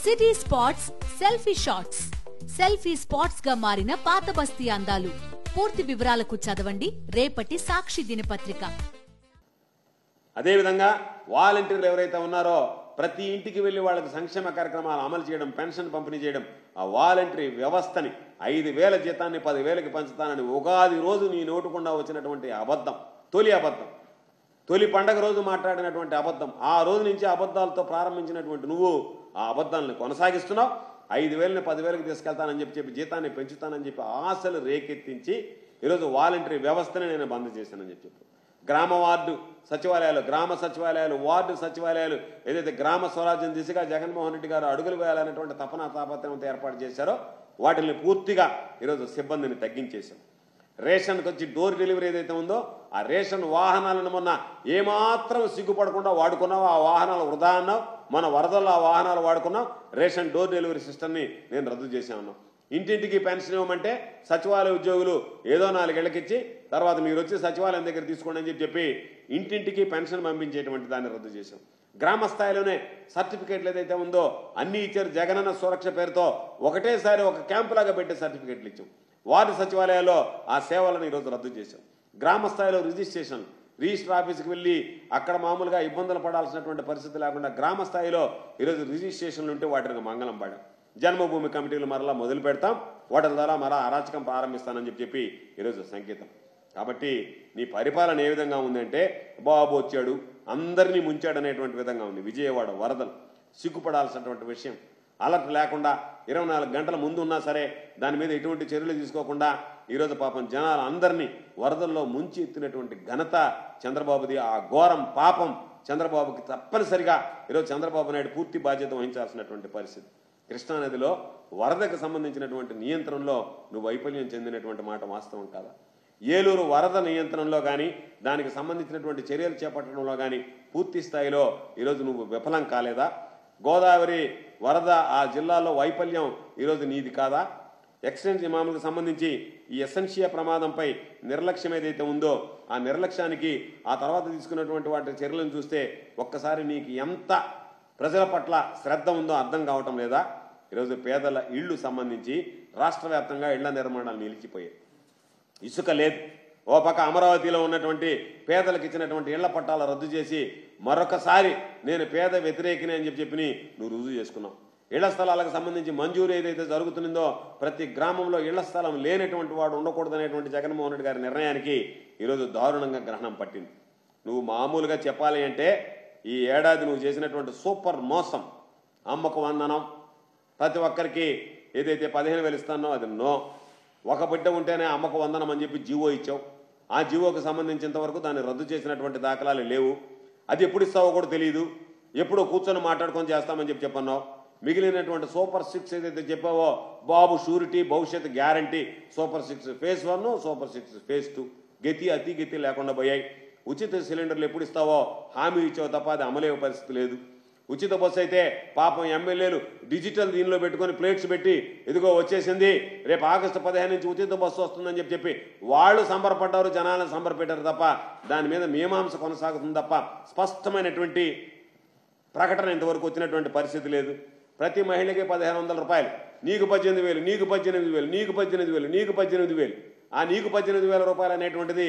City spots selfie shots. Selfie spots గా మారిన పాత బస్తీ అందాలు. పూర్తి వివరాలకు చదవండి రేపటి సాక్షి దినపత్రిక. అదేవిధంగా వాలంటీర్లు ఎవరైతే ఉన్నారో ప్రతి ఇంటికి వెళ్లి వాళ్ళకి సంక్షేమ కార్యక్రమాలు అమలు చేయడం, పెన్షన్ పంపిణీ చేయడం, ఆ వాలంటరీ వ్యవస్థని 5,000 జీతాన్ని 10,000కి పంచుతానని ఉగాది రోజు నీ నోటుకుండా వచ్చినటువంటి అబద్ధం, తొలి అబద్ధం, తొలి పండగ రోజు మాట్లాడినటువంటి అబద్ధం. ఆ రోజు నుంచి అబద్ధాలతో ప్రారంభించినటువంటి నువ్వు ఆ అబద్ధాలను కొనసాగిస్తున్నావు. 5,000ని 10,000కి తీసుకెళ్తానని చెప్పి జీతాన్ని పెంచుతానని చెప్పి ఆశలు రేకెత్తించి ఈరోజు వాలంటరీ వ్యవస్థని నేను బంద్ చేశానని చెప్పి గ్రామ వార్డు సచివాలయాలు, గ్రామ సచివాలయాలు, వార్డు సచివాలయాలు ఏదైతే గ్రామ స్వరాజ్యం దిశగా జగన్మోహన్ రెడ్డి గారు అడుగులు వేయాలనేటువంటి తపన తాపత్రయంతో ఏర్పాటు చేశారో వాటిని పూర్తిగా ఈరోజు సిబ్బందిని తగ్గించేశాం. రేషన్కి వచ్చి డోర్ డెలివరీ ఏదైతే ఉందో ఆ రేషన్ వాహనాలను మొన్న ఏమాత్రం సిగ్గుపడకుండా వాడుకున్నావు. ఆ వాహనాలు వృధా అన్నావు. మన వరదల్లో ఆ వాహనాలు వాడుకున్నావు. రేషన్ డోర్ డెలివరీ సిస్టమ్ని నేను రద్దు చేశాను. ఇంటింటికి పెన్షన్ ఇవ్వమంటే సచివాలయ ఉద్యోగులు ఏదో 4 ఏళ్లకిచ్చి తర్వాత మీరు వచ్చి సచివాలయం దగ్గర తీసుకోండి అని చెప్పి ఇంటింటికి పెన్షన్ పంపించేటువంటి దాన్ని రద్దు చేశాం. గ్రామ స్థాయిలోనే సర్టిఫికేట్లు ఏదైతే ఉందో అన్ని ఇచ్చారు. జగనన్న సురక్ష పేరుతో ఒకటేసారి ఒక క్యాంపు లాగా పెట్టి సర్టిఫికేట్లు ఇచ్చాం. వార్డు సచివాలయాల్లో ఆ సేవలను ఈరోజు రద్దు చేశాం. గ్రామ స్థాయిలో రిజిస్టర్ ఆఫీస్కి వెళ్ళి అక్కడ మామూలుగా ఇబ్బందులు పడాల్సినటువంటి పరిస్థితి లేకుండా గ్రామ స్థాయిలో ఈరోజు రిజిస్ట్రేషన్లు ఉంటే వాటిని మంగళం పాడాం. జన్మభూమి కమిటీలు మరలా మొదలు పెడతాం. వాటి ద్వారా మరలా అరాచకం ప్రారంభిస్తానని చెప్పి ఈరోజు సంకేతం. కాబట్టి నీ పరిపాలన ఏ విధంగా ఉందంటే బాబు వచ్చాడు అందరినీ ముంచాడు అనేటువంటి విధంగా ఉంది. విజయవాడ వరదలు సిగ్గుపడాల్సినటువంటి విషయం. అలర్ట్ లేకుండా 24 గంటల ముందు ఉన్నా సరే దాని మీద ఎటువంటి చర్యలు తీసుకోకుండా ఈరోజు పాపం జనాలు అందరినీ వరదల్లో ముంచి ఎత్తినటువంటి ఘనత చంద్రబాబుది. ఆ ఘోరం పాపం చంద్రబాబుకి తప్పనిసరిగా ఈరోజు చంద్రబాబు నాయుడు పూర్తి బాధ్యత వహించాల్సినటువంటి పరిస్థితి. కృష్ణానదిలో వరదకు సంబంధించినటువంటి నియంత్రణలో నువ్వు వైఫల్యం చెందినటువంటి మాట వాస్తవం కాదా? ఏలూరు వరద నియంత్రణలో కానీ దానికి సంబంధించినటువంటి చర్యలు చేపట్టడంలో కానీ పూర్తి స్థాయిలో ఈరోజు నువ్వు విఫలం కాలేదా? గోదావరి వరద ఆ జిల్లాలో వైఫల్యం ఈరోజు నీది కాదా? ఎక్స్టెన్షన్ మామూలుకు సంబంధించి ఈ ఎసెన్షియా ప్రమాదంపై నిర్లక్ష్యం ఏదైతే ఉందో ఆ నిర్లక్ష్యానికి ఆ తర్వాత తీసుకున్నటువంటి వాటి చర్యలను చూస్తే ఒక్కసారి నీకు ఎంత ప్రజల పట్ల శ్రద్ధ ఉందో అర్థం కావటం లేదా? ఈరోజు పేదల ఇళ్లు సంబంధించి రాష్ట్ర వ్యాప్తంగా ఇళ్ల నిర్మాణాలు నిలిచిపోయాయి. ఇసుక లేదు. ఓ పక్క అమరావతిలో ఉన్నటువంటి పేదలకు ఇచ్చినటువంటి ఇళ్ల పట్టాల రద్దు చేసి మరొకసారి నేను పేద వ్యతిరేకిని అని చెప్పి నువ్వు రుజువు చేసుకున్నావు. ఇళ్ల స్థలాలకు సంబంధించి మంజూరు ఏదైతే జరుగుతుందో ప్రతి గ్రామంలో ఇళ్ల స్థలం లేనటువంటి వాడు ఉండకూడదనేటువంటి జగన్మోహన్ రెడ్డి గారి నిర్ణయానికి ఈరోజు దారుణంగా గ్రహణం పట్టింది. నువ్వు మామూలుగా చెప్పాలి అంటే ఈ ఏడాది నువ్వు చేసినటువంటి సూపర్ మోసం, అమ్మకు వందనం, ప్రతి ఒక్కరికి ఏదైతే 15,000 ఇస్తానో అది నో, ఒక బిడ్డ ఉంటేనే అమ్మకు వందనం అని చెప్పి జీవో ఇచ్చావు. ఆ జీవోకు సంబంధించినంత వరకు దాన్ని రద్దు చేసినటువంటి దాఖలాలు లేవు. అది ఎప్పుడు ఇస్తావో కూడా తెలియదు. ఎప్పుడో కూర్చొని మాట్లాడుకొని చేస్తామని చెప్పన్నావు. మిగిలినటువంటి సూపర్ 6 ఏదైతే చెప్పావో బాబు షూరిటీ భవిష్యత్తు guarantee super 6 phase 1, super 6 phase 2 గతి లేకుండా పోయాయి. ఉచిత సిలిండర్లు ఎప్పుడు ఇస్తావో హామీ ఇచ్చావు తప్ప అది అమలయ్యే పరిస్థితి లేదు. ఉచిత బస్సు అయితే పాపం ఎమ్మెల్యేలు డిజిటల్ దీనిలో పెట్టుకొని ప్లేట్స్ పెట్టి ఇదిగో వచ్చేసింది రేపు ఆగస్టు 15 నుంచి ఉచిత బస్సు వస్తుందని చెప్పి వాళ్ళు సంబరపడ్డారు, జనాలను సంబరపెట్టారు తప్ప దాని మీద మీమాంస కొనసాగుతుంది తప్ప స్పష్టమైనటువంటి ప్రకటన ఇంతవరకు వచ్చినటువంటి పరిస్థితి లేదు. ప్రతి మహిళకి 1,500 రూపాయలు, నీకు 18,000, నీకు 18,000, నీకు 18,000, నీకు 18,000. ఆ నీకు 18,000 రూపాయలు అనేటువంటిది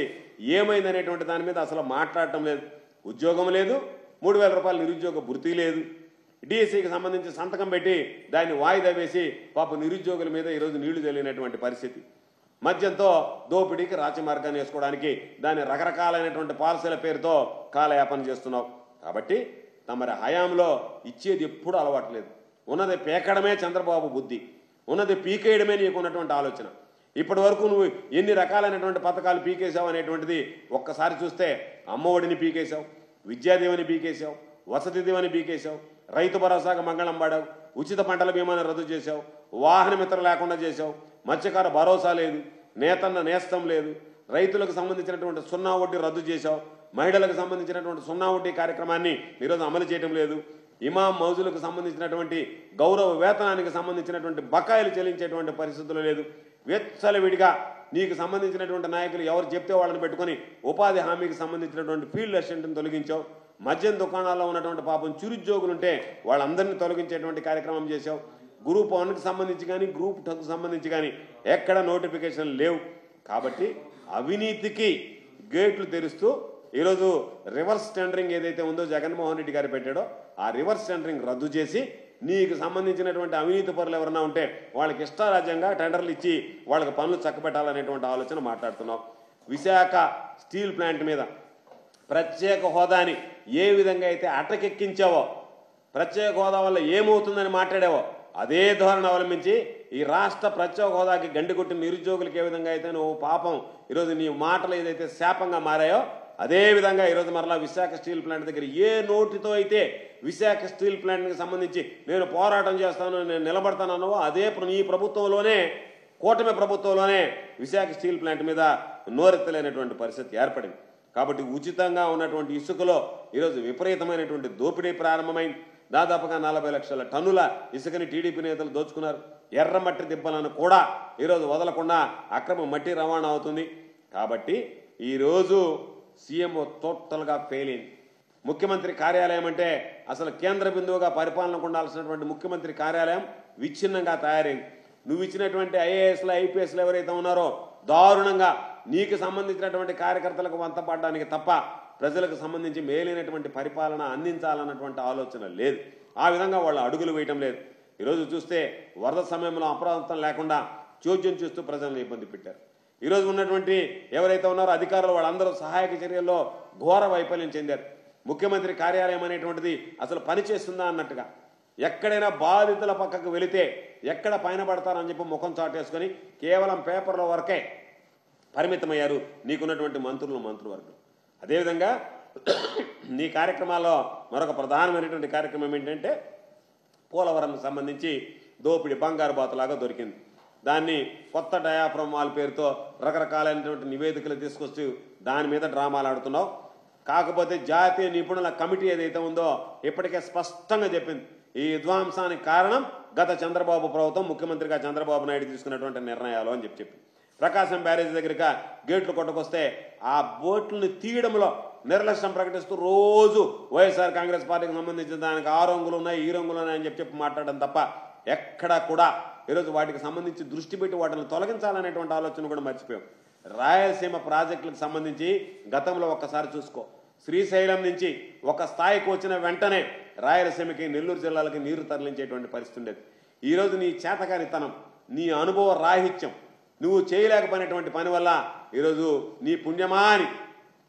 ఏమైంది అనేటువంటి దాని మీద అసలు మాట్లాడటం లేదు. ఉద్యోగం లేదు, 3,000 రూపాయలు నిరుద్యోగ భృతి లేదు. డిఎస్సికి సంబంధించి సంతకం పెట్టి దాన్ని వాయిదా వేసి పాప నిరుద్యోగుల మీద ఈరోజు నీళ్లు చల్లినటువంటి పరిస్థితి. మద్యంతో దోపిడీకి రాచమార్గాన్ని వేసుకోవడానికి దాని రకరకాలైనటువంటి పాలసీల పేరుతో కాలయాపన చేస్తున్నావు. కాబట్టి తమరి హయాంలో ఇచ్చేది ఎప్పుడూ అలవాట్లేదు. ఉన్నది పేకడమే చంద్రబాబు బుద్ధి, ఉన్నది పీకేయడమే నీకు ఉన్నటువంటి ఆలోచన. ఇప్పటి వరకు నువ్వు ఎన్ని రకాలైనటువంటి పథకాలు పీకేశావు అనేటువంటిది ఒక్కసారి చూస్తే అమ్మఒడిని పీకేశావు, విద్యాదీవని పీకేశావు, వసతి దీవెని పీకేశావు, రైతు భరోసాగా మంగళం పాడావు, ఉచిత పంటల బీమాని రద్దు చేశావు, వాహన మిత్ర లేకుండా చేశావు, మత్స్యకార భరోసా లేదు, నేతన్న నేస్తం లేదు, రైతులకు సంబంధించినటువంటి 0 వడ్డీ రద్దు చేశావు, మహిళలకు సంబంధించినటువంటి 0 వడ్డీ కార్యక్రమాన్ని ఈరోజు అమలు చేయడం లేదు, ఇమాం మౌజులకు సంబంధించినటువంటి గౌరవ వేతనానికి సంబంధించినటువంటి బకాయిలు చెల్లించేటువంటి పరిస్థితులు లేదు. విడిగా నీకు సంబంధించినటువంటి నాయకులు ఎవరు చెప్తే వాళ్ళని పెట్టుకొని ఉపాధి హామీకి సంబంధించినటువంటి ఫీల్డ్ అసిస్టెంట్ని తొలగించావు. మద్యం దుకాణాల్లో ఉన్నటువంటి పాపం చిరుద్యోగులు ఉంటే వాళ్ళందరినీ తొలగించేటువంటి కార్యక్రమం చేశావు. గ్రూప్ 1కి సంబంధించి కానీ గ్రూప్ 2కి సంబంధించి కానీ ఎక్కడ నోటిఫికేషన్ లేవు. కాబట్టి అవినీతికి గేట్లు తెరుస్తూ ఈరోజు రివర్స్ టెండరింగ్ ఏదైతే ఉందో జగన్మోహన్ రెడ్డి గారు పెట్టాడో ఆ రివర్స్ టెండరింగ్ రద్దు చేసి నీకు సంబంధించినటువంటి అవినీతి పరులు ఎవరన్నా ఉంటే వాళ్ళకి ఇష్టారాజ్యంగా టెండర్లు ఇచ్చి వాళ్ళకి పనులు చక్కబెట్టాలనేటువంటి ఆలోచన మాట్లాడుతున్నాం. విశాఖ స్టీల్ ప్లాంట్ మీద ప్రత్యేక హోదాని ఏ విధంగా అయితే అటకెక్కించావో, ప్రత్యేక హోదా వల్ల ఏమవుతుందని మాట్లాడావో అదే ధోరణి అవలంబించి ఈ రాష్ట్ర ప్రత్యేక హోదాకి గండి కొట్టిన నిరుద్యోగులకు ఏ విధంగా అయితే నువ్వు పాపం ఈరోజు నీ మాటలు ఏదైతే శాపంగా మారాయో అదే విధంగా ఈరోజు మరలా విశాఖ స్టీల్ ప్లాంట్ దగ్గర ఏ నోటితో అయితే విశాఖ స్టీల్ ప్లాంట్కి సంబంధించి నేను పోరాటం చేస్తాను, నేను నిలబడతానన్నావో అదే నీ ప్రభుత్వంలోనే, కూటమి ప్రభుత్వంలోనే విశాఖ స్టీల్ ప్లాంట్ మీద నోరెత్తలేనటువంటి పరిస్థితి ఏర్పడింది. కాబట్టి ఉచితంగా ఉన్నటువంటి ఇసుకలో ఈరోజు విపరీతమైనటువంటి దోపిడీ ప్రారంభమైంది. దాదాపుగా 40 లక్షల టన్నుల ఇసుకని టీడీపీ నేతలు దోచుకున్నారు. ఎర్రమట్టి దిబ్బలను కూడా ఈరోజు వదలకుండా అక్రమ మట్టి రవాణా అవుతుంది. కాబట్టి ఈరోజు సీఎం టోటల్గా ఫెయిల్ అయింది. ముఖ్యమంత్రి కార్యాలయం అంటే అసలు కేంద్ర బిందువుగా పరిపాలనకు ఉండాల్సినటువంటి ముఖ్యమంత్రి కార్యాలయం విచ్ఛిన్నంగా తయారైంది. నువ్వు ఇచ్చినటువంటి ఐఏఎస్లు ఐపీఎస్లు ఎవరైతే ఉన్నారో దారుణంగా నీకు సంబంధించినటువంటి కార్యకర్తలకు వంతపడడానికి తప్ప ప్రజలకు సంబంధించి మేలైనటువంటి పరిపాలన అందించాలన్నటువంటి ఆలోచన లేదు. ఆ విధంగా వాళ్ళు అడుగులు వేయటం లేదు. ఈరోజు చూస్తే వరద సమయంలో అప్రమత్తం లేకుండా చోద్యం చూస్తూ ప్రజలను ఇబ్బంది పెట్టారు. ఈరోజు ఉన్నటువంటి ఎవరైతే ఉన్నారో అధికారులు వాళ్ళందరూ సహాయక చర్యల్లో ఘోర వైఫల్యం చెందారు. ముఖ్యమంత్రి కార్యాలయం అనేటువంటిది అసలు పనిచేస్తుందా అన్నట్టుగా ఎక్కడైనా బాధితుల పక్కకు వెళితే ఎక్కడ పైన పడతారని చెప్పి ముఖం చాటేసుకొని కేవలం పేపర్ల వరకే పరిమితమయ్యారు నీకున్నటువంటి మంత్రివర్గం. అదేవిధంగా నీ కార్యక్రమాల్లో మరొక ప్రధానమైనటువంటి కార్యక్రమం ఏంటంటే పోలవరంకు సంబంధించి దోపిడి బంగారు బాతులాగా దొరికింది. దాన్ని కొత్త డయాఫ్రమ్ వాల్ పేరుతో రకరకాలైనటువంటి నివేదికలు తీసుకొచ్చి దాని మీద డ్రామాలు ఆడుతున్నావు. కాకపోతే జాతీయ నిపుణుల కమిటీ ఏదైతే ఉందో ఇప్పటికే స్పష్టంగా చెప్పింది ఈ విధ్వంసానికి కారణం గత చంద్రబాబు ప్రభుత్వం, ముఖ్యమంత్రిగా చంద్రబాబు నాయుడు తీసుకున్నటువంటి నిర్ణయాలు అని చెప్పి ప్రకాశం బ్యారేజ్ దగ్గరగా గేట్లు కొట్టుకొస్తే ఆ బోట్లను తీయడంలో నిర్లక్ష్యం ప్రకటిస్తూ రోజు వైఎస్ఆర్ కాంగ్రెస్ పార్టీకి సంబంధించిన దానికి ఆ రంగులు ఉన్నాయి ఈ రంగులు ఉన్నాయి అని చెప్పి మాట్లాడడం తప్ప ఎక్కడా కూడా ఈరోజు వాటికి సంబంధించి దృష్టి పెట్టి వాటిని తొలగించాలనేటువంటి ఆలోచన కూడా మర్చిపోయాం. రాయలసీమ ప్రాజెక్టులకు సంబంధించి గతంలో ఒక్కసారి చూసుకో, శ్రీశైలం నుంచి ఒక స్థాయికి వచ్చిన వెంటనే రాయలసీమకి నెల్లూరు జిల్లాలకి నీరు తరలించేటువంటి పరిస్థితి ఉండేది. ఈరోజు నీ చేతకానితనం, నీ అనుభవ రాహిత్యం, నువ్వు చేయలేకపోయినటువంటి పని వల్ల ఈరోజు నీ పుణ్యమా అని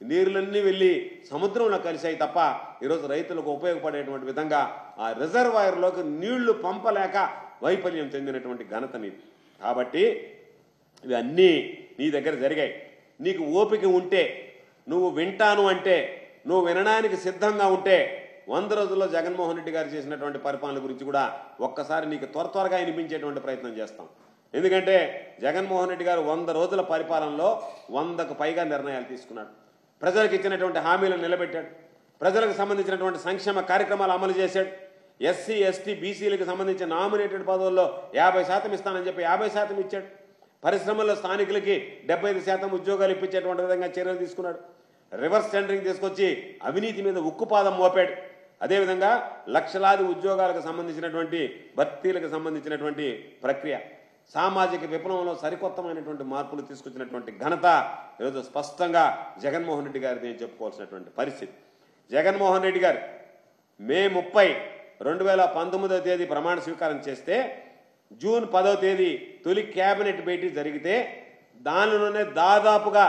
నీరులన్నీ వెళ్ళి సముద్రంలో కలిసాయి తప్ప ఈరోజు రైతులకు ఉపయోగపడేటువంటి విధంగా ఆ రిజర్వాయర్లోకి నీళ్లు పంపలేక వైఫల్యం చెందినటువంటి ఘనత నీది. కాబట్టి ఇవన్నీ నీ దగ్గర జరిగాయి. నీకు ఓపిక ఉంటే, నువ్వు వింటాను అంటే, నువ్వు వినడానికి సిద్ధంగా ఉంటే 100 రోజుల్లో జగన్మోహన్ రెడ్డి గారు చేసినటువంటి పరిపాలన గురించి కూడా ఒక్కసారి నీకు త్వరగా వినిపించేటువంటి ప్రయత్నం చేస్తాం. ఎందుకంటే జగన్మోహన్ రెడ్డి గారు 100 రోజుల పరిపాలనలో 100కు పైగా నిర్ణయాలు తీసుకున్నాడు. ప్రజలకు ఇచ్చినటువంటి హామీలను నిలబెట్టాడు. ప్రజలకు సంబంధించినటువంటి సంక్షేమ కార్యక్రమాలు అమలు చేశాడు. ఎస్సీ ఎస్టీ బీసీలకు సంబంధించిన నామినేటెడ్ పదవుల్లో 50% ఇస్తానని చెప్పి 50% ఇచ్చాడు. పరిశ్రమల్లో స్థానికులకి 75% ఉద్యోగాలు ఇప్పించేటువంటి విధంగా చర్యలు తీసుకున్నాడు. రివర్స్ టెండరింగ్ తీసుకొచ్చి అవినీతి మీద ఉక్కుపాదం మోపాడు. అదేవిధంగా లక్షలాది ఉద్యోగాలకు సంబంధించినటువంటి భర్తీలకు సంబంధించినటువంటి ప్రక్రియ, సామాజిక విప్లవంలో సరికొత్తమైనటువంటి మార్పులు తీసుకొచ్చినటువంటి ఘనత ఈరోజు స్పష్టంగా జగన్మోహన్ రెడ్డి గారిని చెప్పుకోవాల్సినటువంటి పరిస్థితి. జగన్మోహన్ రెడ్డి గారు మే 30, 2019వ తేదీ ప్రమాణ స్వీకారం చేస్తే జూన్ 10వ తేదీ తొలి కేబినెట్ భేటీ జరిగితే దానిలోనే దాదాపుగా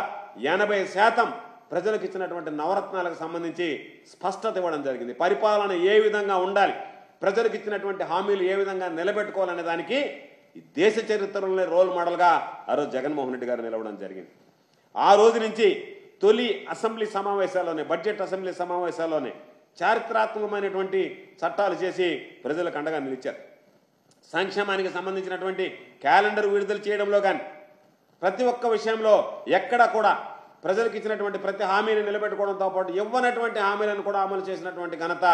80% ప్రజలకు ఇచ్చినటువంటి నవరత్నాలకు సంబంధించి స్పష్టత ఇవ్వడం జరిగింది. పరిపాలన ఏ విధంగా ఉండాలి, ప్రజలకు ఇచ్చినటువంటి హామీలు ఏ విధంగా నిలబెట్టుకోవాలనే దానికి ఈ దేశ చరిత్రలోనే రోల్ మోడల్గా ఆ రోజు జగన్మోహన్ రెడ్డి గారు నిలవడం జరిగింది. ఆ రోజు నుంచి తొలి అసెంబ్లీ సమావేశాల్లోనే, బడ్జెట్ అసెంబ్లీ సమావేశాల్లోనే చారిత్రాత్మకమైనటువంటి చట్టాలు చేసి ప్రజలకు అండగా నిలిచారు. సంక్షేమానికి సంబంధించినటువంటి క్యాలెండర్ విడుదల చేయడంలో కానీ ప్రతి ఒక్క విషయంలో ఎక్కడా కూడా ప్రజలకు ఇచ్చినటువంటి ప్రతి హామీని నిలబెట్టుకోవడంతో పాటు ఇవ్వనటువంటి హామీలను కూడా అమలు చేసినటువంటి ఘనత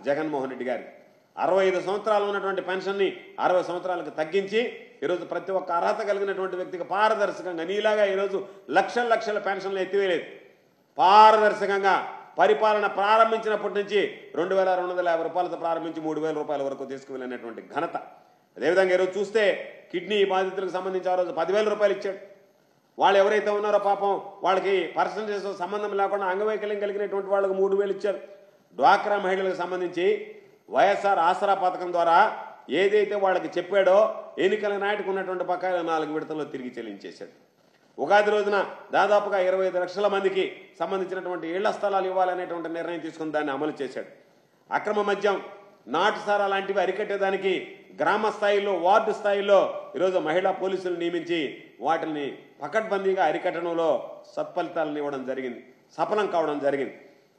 జగన్మోహన్ రెడ్డి గారి. 65 సంవత్సరాలు ఉన్నటువంటి పెన్షన్ని 60 సంవత్సరాలకు తగ్గించి ఈరోజు ప్రతి ఒక్క అర్హత కలిగినటువంటి వ్యక్తికి పారదర్శకంగా, నీలాగా ఈరోజు లక్షల పెన్షన్లు ఎత్తివేయలేదు, పారదర్శకంగా పరిపాలన ప్రారంభించినప్పటి నుంచి 2250 రూపాయలతో ప్రారంభించి 3000 రూపాయల వరకు తీసుకువెళ్ళినటువంటి ఘనత. అదేవిధంగా ఈరోజు చూస్తే కిడ్నీ బాధితులకు సంబంధించి ఆ రోజు 10,000 రూపాయలు ఇచ్చాడు. వాళ్ళు ఎవరైతే ఉన్నారో పాపం వాళ్ళకి పర్సంటేజ్ సంబంధం లేకుండా అంగవైకల్యం కలిగినటువంటి వాళ్ళకి 3,000 ఇచ్చారు. డ్వాక్రా మహిళలకు సంబంధించి వైఎస్ఆర్ ఆసరా పథకం ద్వారా ఏదైతే వాళ్ళకి చెప్పాడో ఎన్నికల నాటికి ఉన్నటువంటి బకాయిలు 4 విడతల్లో తిరిగి చెల్లించేశాడు. ఉగాది రోజున దాదాపుగా 25 లక్షల మందికి సంబంధించినటువంటి ఇళ్ల స్థలాలు ఇవ్వాలనేటువంటి నిర్ణయం తీసుకుని దాన్ని అమలు చేశాడు. అక్రమ మద్యం, నాటుసారా లాంటివి అరికట్టేదానికి గ్రామ స్థాయిలో, వార్డు స్థాయిలో ఈరోజు మహిళా పోలీసులు నియమించి వాటిని పకడ్బందీగా అరికట్టడంలో సత్ఫలితాలను ఇవ్వడం జరిగింది, సఫలం కావడం జరిగింది.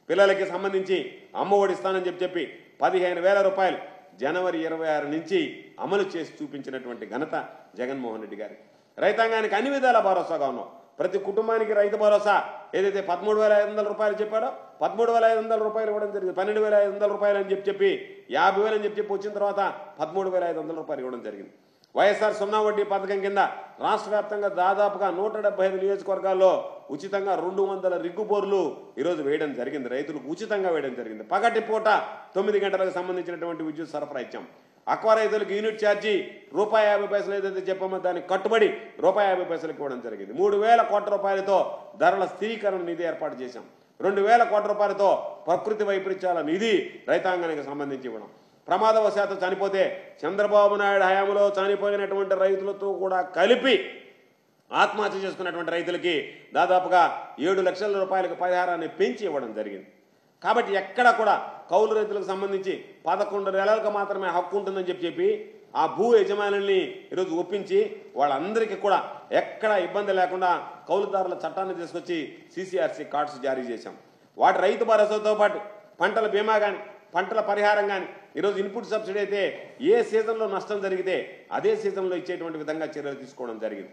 పిల్లలకి సంబంధించి అమ్మ ఒడి ఇస్తానని చెప్పి 15,000 రూపాయలు జనవరి 26 నుంచి అమలు చేసి చూపించినటువంటి ఘనత జగన్మోహన్ రెడ్డి గారి. రైతాంగానికి అన్ని విధాల భరోసాగా ఉన్నాం. ప్రతి కుటుంబానికి రైతు భరోసా ఏదైతే 13,500 రూపాయలు చెప్పాడో 13,500 రూపాయలు ఇవ్వడం జరిగింది. 12,500 రూపాయలు అని చెప్పి 50,000 అని చెప్పి వచ్చిన తర్వాత 13,500 రూపాయలు ఇవ్వడం జరిగింది. వైఎస్ఆర్ 0 వడ్డీ పథకం కింద రాష్ట్ర వ్యాప్తంగా దాదాపుగా 175 నియోజకవర్గాల్లో ఉచితంగా 200 రిగ్గు బోర్లు ఈరోజు వేయడం జరిగింది. రైతులకు ఉచితంగా వేయడం జరిగింది. పగటి పూట 9 గంటలకు సంబంధించినటువంటి విద్యుత్ సరఫరా ఇచ్చాం. అక్వా రైతులకు యూనిట్ ఛార్జీ ₹50 ఏదైతే చెప్పామో దానికి కట్టుబడి ₹50 ఇవ్వడం జరిగింది. 3,000 కోట్ల రూపాయలతో ధరల స్థిరీకరణ నిధి ఏర్పాటు చేశాం. 2,000 కోట్ల రూపాయలతో ప్రకృతి వైపరీత్యాల నిధి రైతాంగానికి సంబంధించి ఇవ్వడం. ప్రమాదవశాత్తు చనిపోతే చంద్రబాబు నాయుడు హయాంలో చనిపోయినటువంటి రైతులతో కూడా కలిపి ఆత్మహత్య చేసుకున్నటువంటి రైతులకి దాదాపుగా 7 లక్షల రూపాయలకు పరిహారాన్ని పెంచి ఇవ్వడం జరిగింది. కాబట్టి ఎక్కడ కూడా కౌలు రైతులకు సంబంధించి 11 నెలలకు మాత్రమే హక్కు ఉంటుందని చెప్పి ఆ భూ యజమానుల్ని ఈరోజు ఒప్పించి వాళ్ళందరికీ కూడా ఎక్కడ ఇబ్బంది లేకుండా కౌలుదారుల చట్టాన్ని తీసుకొచ్చి CCRC కార్డ్స్ జారీ చేశాం. వాటి రైతు భరోసాతో పాటు పంటల బీమా కానీ, పంటల పరిహారం కానీ, ఈరోజు ఇన్పుట్ సబ్సిడీ అయితే ఏ సీజన్లో నష్టం జరిగితే అదే సీజన్లో ఇచ్చేటువంటి విధంగా చర్యలు తీసుకోవడం జరిగింది.